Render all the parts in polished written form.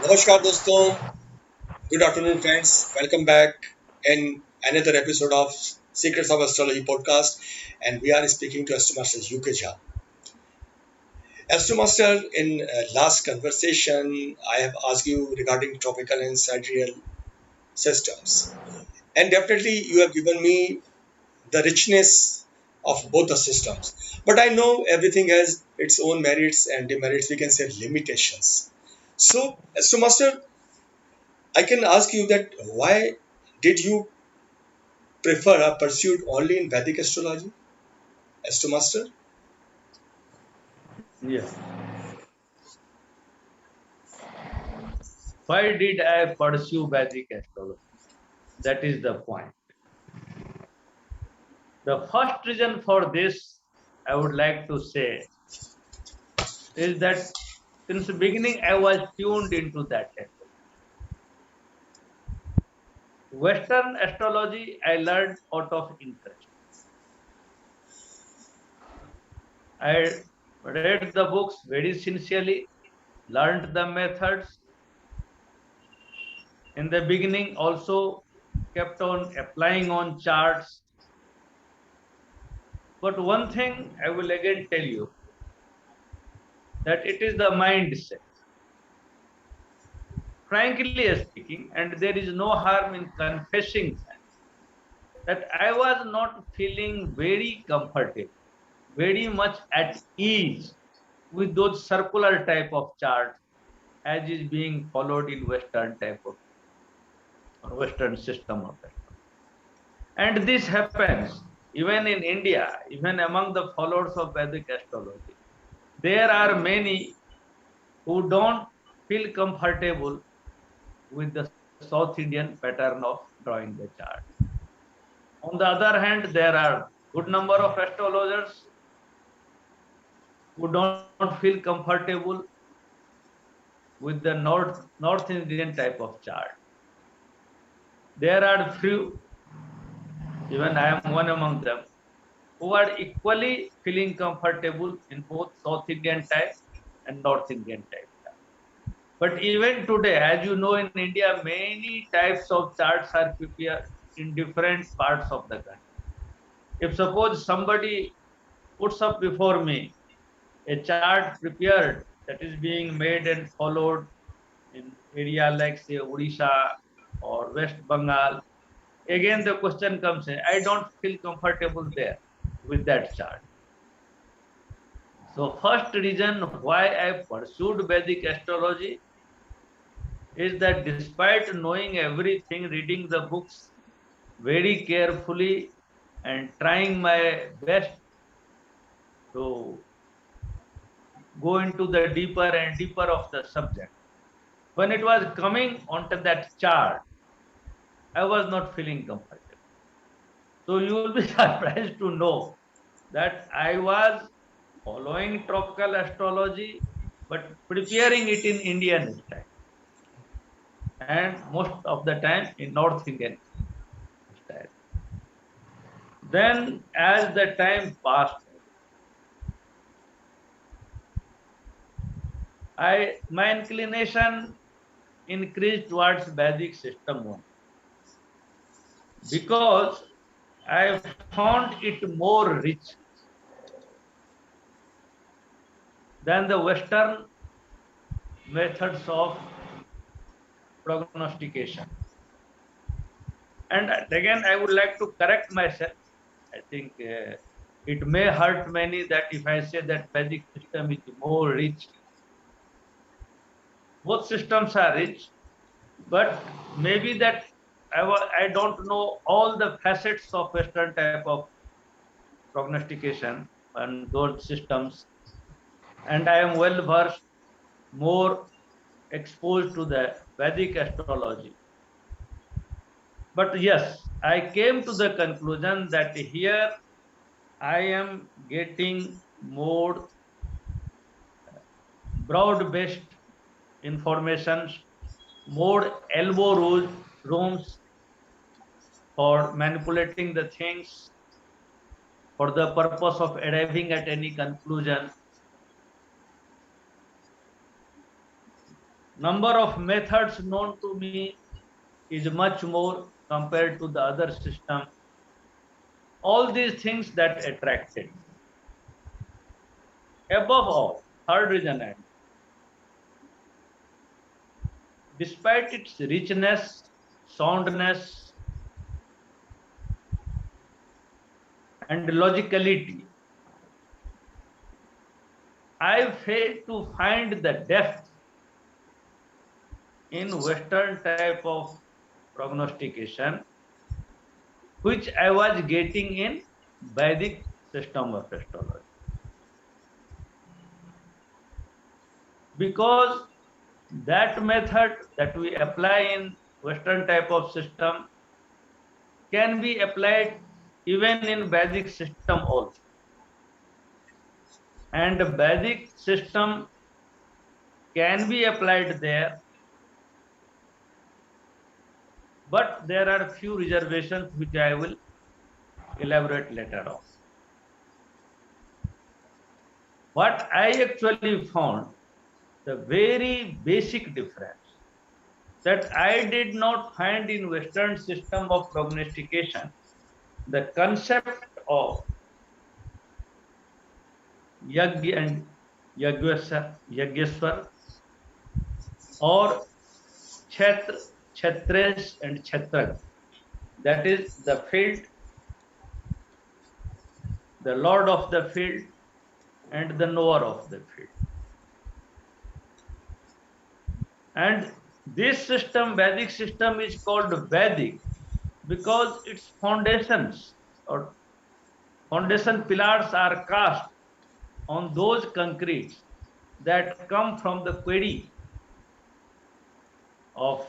नमस्कार दोस्तों, good afternoon friends. Welcome back in another episode of Secrets of Astrology podcast, and we are speaking to Astromaster U K Jha. Astromaster, in last conversation, I have asked you regarding tropical and sidereal systems, and definitely you have given me the richness of both the systems. But I know everything has its own merits and demerits. We can say limitations. So, Astromaster, I can ask you that why did you prefer or pursued only in Vedic astrology, Astromaster? Yeah. Why did I pursue Vedic astrology? That is the point. The first reason for this, I would like to say, is that since the beginning I was tuned into that astrology. Western astrology I learned out of interest. I read the books very sincerely, learned the methods. In the beginning, also kept on applying on charts. But one thing I will again tell you that it is the mindset. Frankly speaking, and there is no harm in confessing that I was not feeling very comfortable, very much at ease with those circular type of charts as is being followed in Western type of or Western system of astrology. And this happens even in India, even among the followers of Vedic astrology. There are many who don't feel comfortable with the South Indian pattern of drawing the chart. On the other hand, there are good number of astrologers who don't feel comfortable with the North Indian type of chart. There are few, even I am one among them, who are equally feeling comfortable in both South Indian type and North Indian type. But even today, as you know, in India, many types of charts are prepared in different parts of the country. If suppose somebody puts up before me a chart prepared that is being made and followed in area like say Odisha or West Bengal, again the question comes in, I don't feel comfortable there with that chart. So first reason why I pursued Vedic astrology is that despite knowing everything, reading the books very carefully and trying my best to go into the deeper and deeper of the subject. When it was coming onto that chart, I was not feeling comfortable. So you will be surprised to know that I was following tropical astrology, but preparing it in Indian style, and most of the time in North Indian style. Then, as the time passed, I my inclination increased towards Vedic system one because I found it more rich than the Western methods of prognostication. And again, I would like to correct myself. I think it may hurt many that if I say that Vedic system is more rich. Both systems are rich, but maybe that I don't know all the facets of Western type of prognostication and those systems, and I am well versed, more exposed to the Vedic astrology. But yes, I came to the conclusion that here I am getting more broad-based information, more rooms for manipulating the things for the purpose of arriving at any conclusion. Number of methods known to me is much more compared to the other system. All these things that attracted. Above all, third reason, and despite its richness, soundness, and logicality, I failed to find the depth in Western type of prognostication, which I was getting in Vedic system of astrology. Because that method that we apply in Western type of system can be applied even in Vedic system also. And the Vedic system can be applied there, but there are few reservations which I will elaborate later on. What I actually found, the very basic difference that I did not find in Western system of prognostication, the concept of Yagya and Yagyaswar, or Kshetra, Kshetres and Kshetraj. That is the field, the lord of the field, and the knower of the field. And this system, Vedic system, is called Vedic because its foundations or foundation pillars are cast on those concretes that come from the query of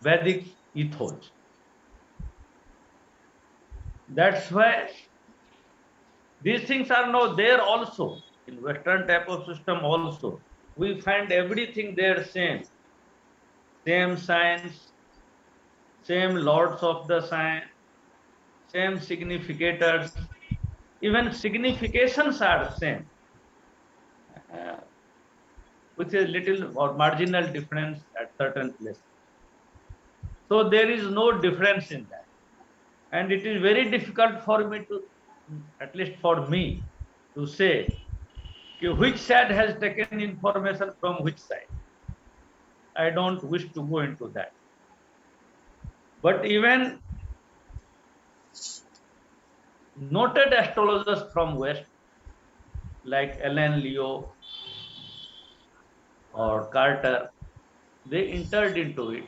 Vedic ethos. That's why these things are now there also in Western type of system also. We find everything there same signs, same lords of the sign, same significators, even significations are same, uh, with a little or marginal difference at certain places. So there is no difference in that. And it is very difficult for me to, at least for me, to say which side has taken information from which side. I don't wish to go into that. But even noted astrologers from West, like Ellen Leo or Carter, they entered into it,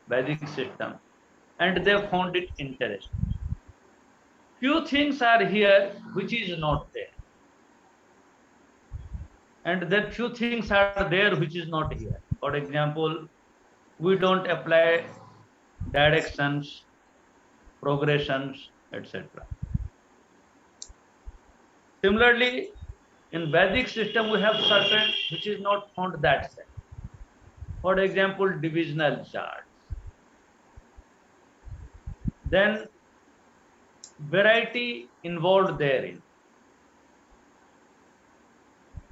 Vedic system, and they found it interesting. Few things are here which is not there, and then few things are there which is not here. For example, we don't apply directions, progressions, etc. Similarly, in Vedic system, we have certain which is not found that side. For example, divisional charts. Then variety involved therein.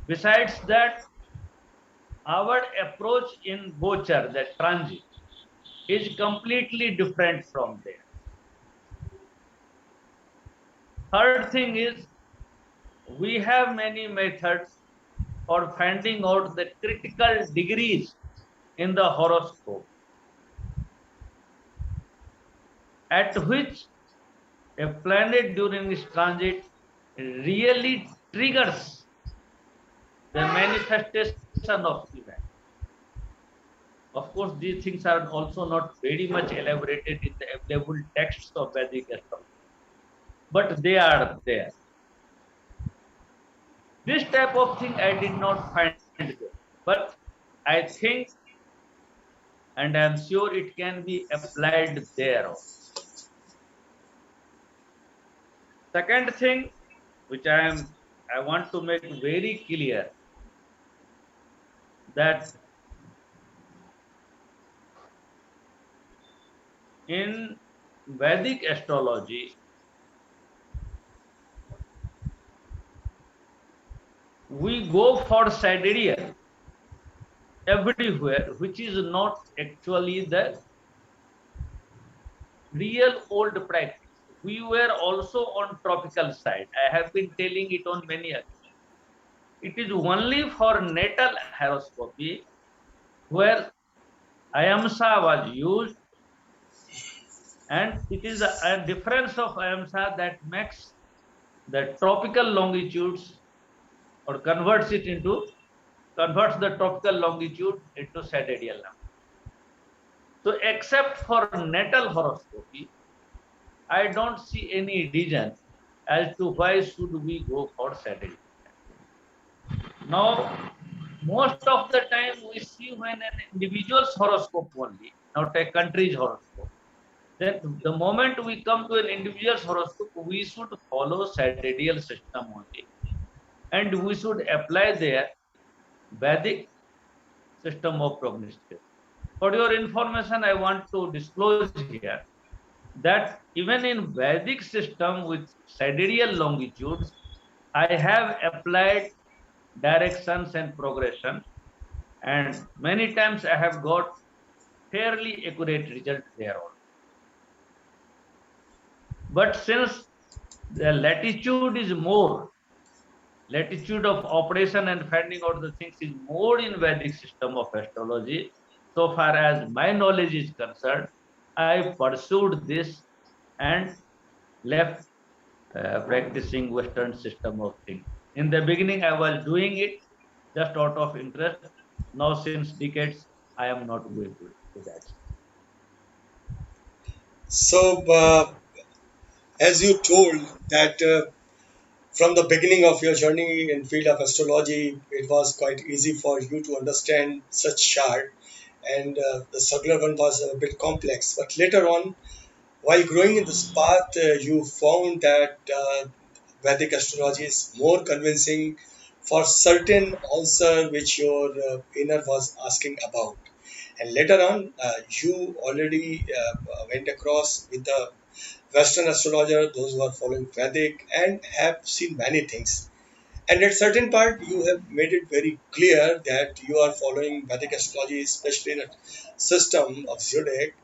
Besides that, our approach in Gochar, that transit, is completely different from there. Third thing is, we have many methods for finding out the critical degrees in the horoscope at which a planet during its transit really triggers the manifestation of event. Of course, these things are also not very much elaborated in the available texts of Vedic astrology, but they are there. This type of thing I did not find there, but I think and I am sure it can be applied there also. Second thing, which I want to make very clear, that in Vedic astrology, we go for sidereal. everywhere, which is not actually the real old practice. We were also on tropical side. I have been telling it on many occasions. It is only for natal horoscopy where IAMSA was used, and it is a difference of IAMSA that makes the tropical longitudes or converts the tropical longitude into sidereal number. So except for natal horoscopy, I don't see any reason as to why should we go for sidereal. Now, most of the time we see when an individual's horoscope only, not a country's horoscope. Then the moment we come to an individual's horoscope, we should follow sidereal system only, and we should apply their Vedic system of prognosis. For your information, I want to disclose here that even in Vedic system with sidereal longitudes, I have applied directions and progression, and many times I have got fairly accurate result there also. But since the latitude is more, latitude of operation and finding out the things is more in Vedic system of astrology, so far as my knowledge is concerned, I pursued this and left practicing Western system of things. In the beginning, I was doing it just out of interest. Now, since decades, I am not going to do that. So, as you told that from the beginning of your journey in field of astrology, it was quite easy for you to understand such chart, and the circular one was a bit complex. But later on, while growing in this path, you found that Vedic astrology is more convincing for certain answer which your inner was asking about. And later on, you already went across with the Western astrologer, those who are following Vedic, and have seen many things. And at certain part, you have made it very clear that you are following Vedic astrology, especially in a system of zodiac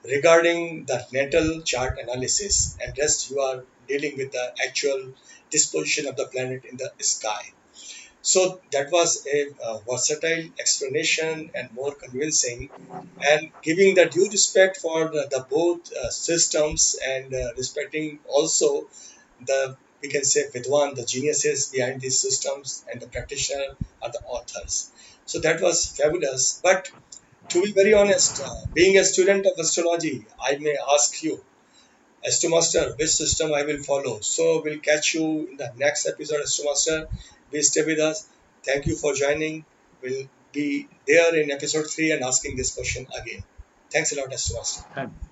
regarding the natal chart analysis, and rest you are dealing with the actual disposition of the planet in the sky. So that was a versatile explanation and more convincing, and giving the due respect for the both systems, and respecting also the, we can say, Vidwan, the geniuses behind these systems, and the practitioner are the authors. So that was fabulous. But to be very honest, being a student of astrology, I may ask you, Astromaster, which system I will follow. So we'll catch you in the next episode, Astromaster. Please stay with us. Thank you for joining. We'll be there in episode 3 and asking this question again. Thanks a lot, Astromaster. Thank you.